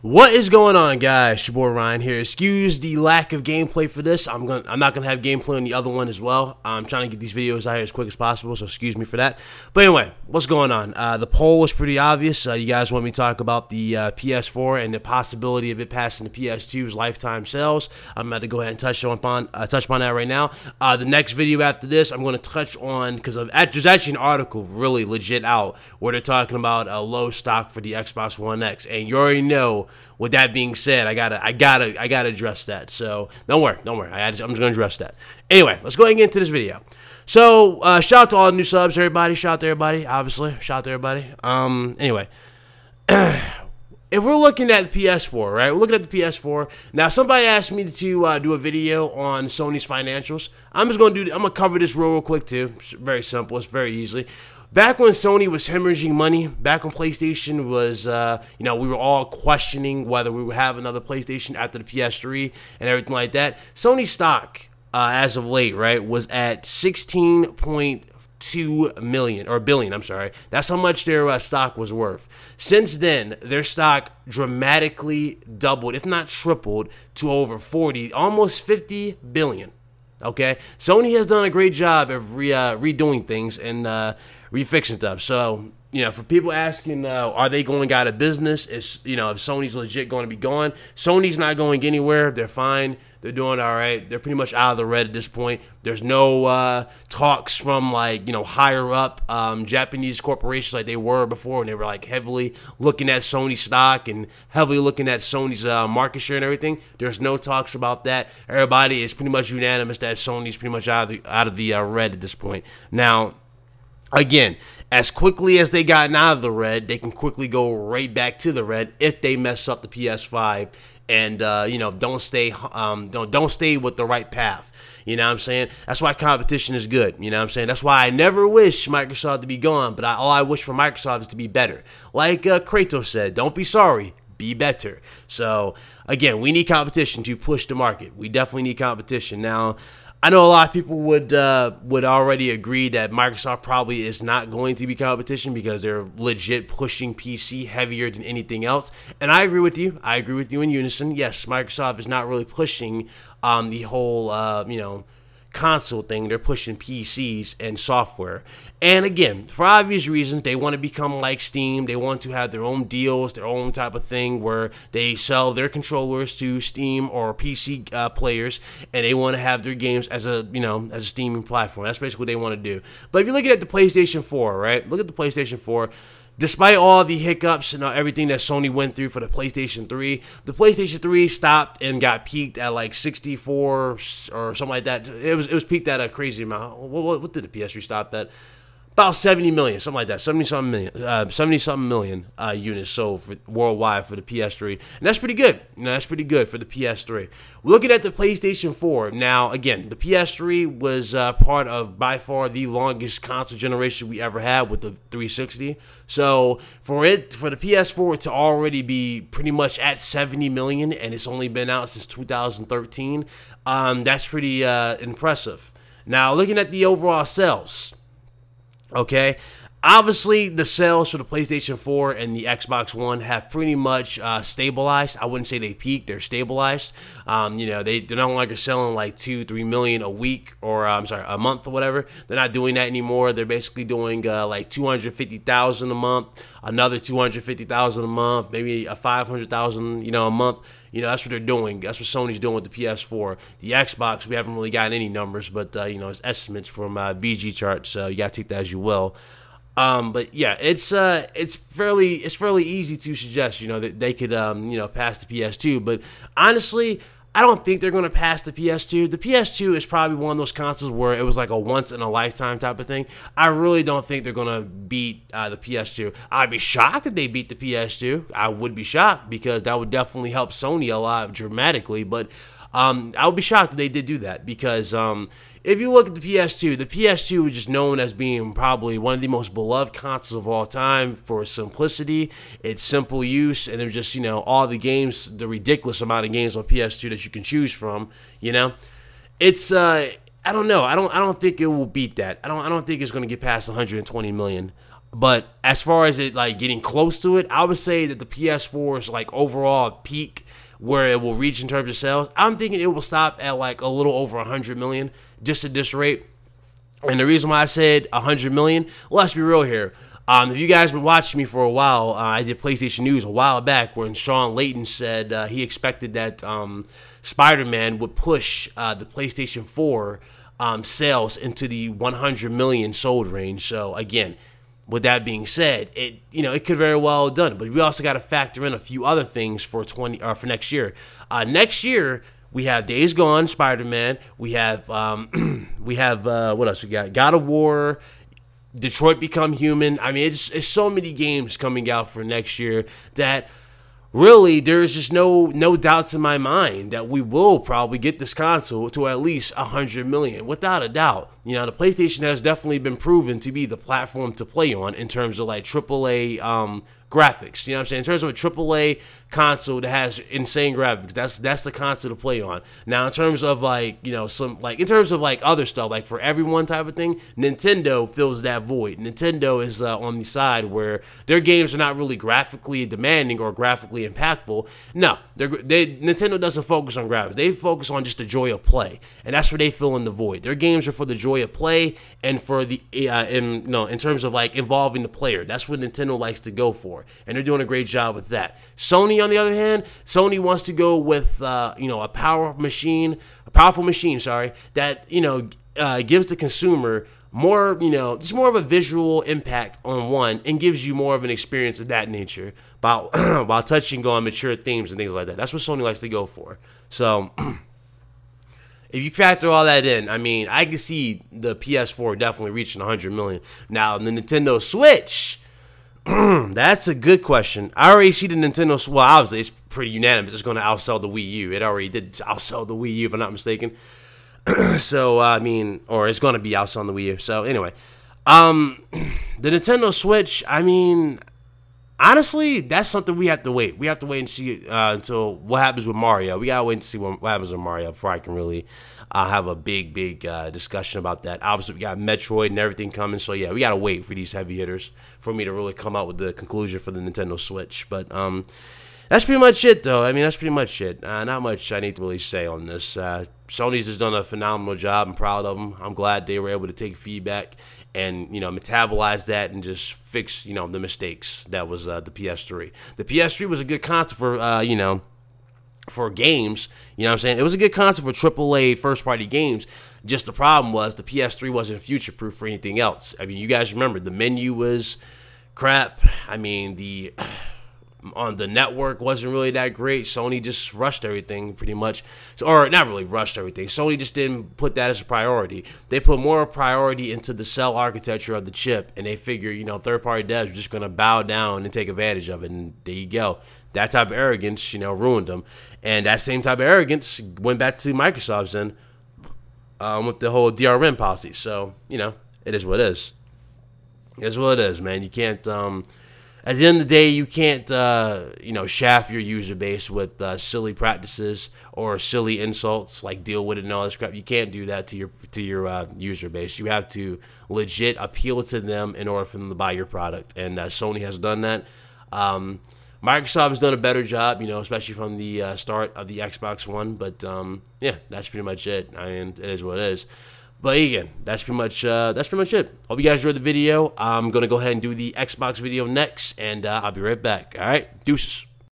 What is going on, guys? It's your boy Ryan here. Excuse the lack of gameplay for this. I'm not gonna have gameplay on the other one as well. I'm trying to get these videos out here as quick as possible, so excuse me for that. But anyway, what's going on? The poll was pretty obvious. You guys want me to talk about the PS4 and the possibility of it passing the PS2's lifetime sales. I'm about to go ahead and touch upon that right now. The next video after this, I'm going to touch on, because there's actually an article really legit out where they're talking about a low stock for the Xbox One X, and you already know. With that being said, I gotta address that. So don't worry. I'm just gonna address that. Anyway, let's go ahead and get into this video. So shout out to all the new subs, everybody. Shout out to everybody, obviously. Shout out to everybody. Anyway, if we're looking at the PS4, right? We're looking at the PS4. Now, somebody asked me to do a video on Sony's financials. I'm gonna cover this real quick too. It's very simple. It's very easy. Back when Sony was hemorrhaging money, back when PlayStation was, we were all questioning whether we would have another PlayStation after the PS3 and everything like that. Sony's stock, as of late, right, was at 16.2 billion. I'm sorry. That's how much their stock was worth. Since then, their stock dramatically doubled, if not tripled, to over 40, almost 50 billion. Okay, Sony has done a great job of redoing things and refixing stuff. So, for people asking, are they going out of business? If Sony's legit going to be gone, Sony's not going anywhere. They're fine. They're doing all right. They're pretty much out of the red at this point. There's no talks from higher up Japanese corporations like they were before, and they were heavily looking at Sony stock and heavily looking at Sony's market share and everything. There's no talks about that. Everybody is pretty much unanimous that Sony's pretty much out of the red at this point. Now, again, as quickly as they gotten out of the red, they can quickly go right back to the red if they mess up the PS5 and don't stay with the right path. You know what I'm saying? That's why competition is good. You know what I'm saying? That's why I never wish Microsoft to be gone, but all I wish for Microsoft is to be better. Like Kratos said, don't be sorry, be better. So again, we need competition to push the market. We definitely need competition. Now, I know a lot of people would already agree that Microsoft probably is not going to be competition because they're legit pushing PC heavier than anything else. And I agree with you. I agree with you in unison. Yes, Microsoft is not really pushing the whole, console thing. They're pushing PCs and software. And again, for obvious reasons, they want to become like Steam. They want to have their own deals, their own type of thing where they sell their controllers to Steam or PC players, and they want to have their games as a streaming platform. That's basically what they want to do. But if you're looking at the PlayStation 4, right? Look at the PlayStation 4. Despite all the hiccups and everything that Sony went through for the PlayStation 3, the PlayStation 3 stopped and got peaked at 64 or something like that. It was peaked at a crazy amount. What did the PS3 stop at? About 70 million, something like that, 70-something million units sold worldwide for the PS3, and that's pretty good. That's pretty good for the PS3. Looking at the PlayStation 4, now again, the PS3 was part of by far the longest console generation we ever had with the 360. So for the PS4 to already be pretty much at 70 million, and it's only been out since 2013, that's pretty impressive. Now looking at the overall sales. Okay, obviously the sales for the PlayStation 4 and the Xbox One have pretty much stabilized. I wouldn't say they peaked; they're stabilized. They're no longer selling 2-3 million a week or a month or whatever. They're not doing that anymore. They're basically doing 250,000 a month, another 250,000 a month, maybe a 500,000 a month. That's what they're doing. That's what Sony's doing with the PS4. The Xbox, we haven't really gotten any numbers, but it's estimates from VG charts, so you gotta take that as you will. But yeah, it's fairly easy to suggest that they could pass the PS2. But honestly, I don't think they're going to pass the PS2. The PS2 is probably one of those consoles where it was like a once-in-a-lifetime type of thing. I really don't think they're going to beat the PS2. I'd be shocked if they beat the PS2. I would be shocked because that would definitely help Sony a lot dramatically. But I would be shocked if they did do that because if you look at the PS2 is just known as being probably one of the most beloved consoles of all time for simplicity, its simple use, and there's just, all the games, the ridiculous amount of games on PS2 that you can choose from, It's, I don't know. I don't think it will beat that. I don't think it's going to get past 120 million. But as far as it like getting close to it, I would say that the PS4 is like overall peak where it will reach in terms of sales. I'm thinking it will stop at like a little over 100 million just at this rate. And the reason why I said 100 million, let's be real here. If you guys been watching me for a while, I did PlayStation News a while back when Sean Layton said he expected that Spider-Man would push the PlayStation 4 sales into the 100 million sold range. So again, with that being said, it could very well have done it. But we also got to factor in a few other things for for next year. Next year we have Days Gone, Spider-Man. We have what else we got? God of War, Detroit Become Human. I mean, it's so many games coming out for next year that really there's just no doubts in my mind that we will probably get this console to at least 100 million without a doubt. You know, the PlayStation has definitely been proven to be the platform to play on in terms of like AAA graphics. You know what I'm saying? In terms of a AAA console that has insane graphics, that's the console to play on. Now, in terms of like, you know, in terms of like other stuff, like for everyone type of thing, Nintendo fills that void. Nintendo is on the side where their games are not really graphically demanding or graphically impactful. No, Nintendo doesn't focus on graphics. They focus on just the joy of play, and that's where they fill in the void. Their games are for the joy of play and for the in terms of like involving the player. That's what Nintendo likes to go for, and they're doing a great job with that. Sony, on the other hand, Sony wants to go with a powerful machine, sorry, that gives the consumer more, just more of a visual impact on one, and gives you more of an experience of that nature while touching on mature themes and things like that. That's what Sony likes to go for. So if you factor all that in, I mean, I can see the PS4 definitely reaching 100 million. Now, the Nintendo Switch, that's a good question. I already see the Nintendo Switch. Well, obviously, it's pretty unanimous. It's going to outsell the Wii U. It already did outsell the Wii U, if I'm not mistaken. So, I mean, or it's going to be outselling the Wii U. So, anyway, the Nintendo Switch, I mean, honestly, that's something we have to wait. We have to wait and see until what happens with Mario. We got to wait and see what happens with Mario before I can really have a big discussion about that. Obviously, we got Metroid and everything coming. So, yeah, we got to wait for these heavy hitters for me to really come out with the conclusion for the Nintendo Switch. But that's pretty much it, though. I mean, that's pretty much it. Not much I need to really say on this. Sony's has done a phenomenal job. I'm proud of them. I'm glad they were able to take feedback and, metabolize that and just fix, the mistakes. That was the PS3. The PS3 was a good console for, for games. You know what I'm saying? It was a good console for AAA first-party games. Just the problem was the PS3 wasn't future-proof for anything else. I mean, you guys remember the menu was crap. I mean, on the network wasn't really that great. Sony just rushed everything pretty much. Or not really rushed everything. Sony just didn't put that as a priority. They put more priority into the cell architecture of the chip, and they figure, third-party devs are just going to bow down and take advantage of it, and there you go. That type of arrogance, ruined them. And that same type of arrogance went back to Microsoft's then with the whole DRM policy. So, it is what it is. It is what it is, man. You can't... At the end of the day, you can't, shaft your user base with silly practices or silly insults, like deal with it and all this crap. You can't do that to your user base. You have to legit appeal to them in order for them to buy your product, and Sony has done that. Microsoft has done a better job, especially from the start of the Xbox One. But yeah, that's pretty much it. I mean, it is what it is. But again, that's pretty much it. Hope you guys enjoyed the video. I'm gonna go ahead and do the Xbox video next, and I'll be right back. All right, deuces.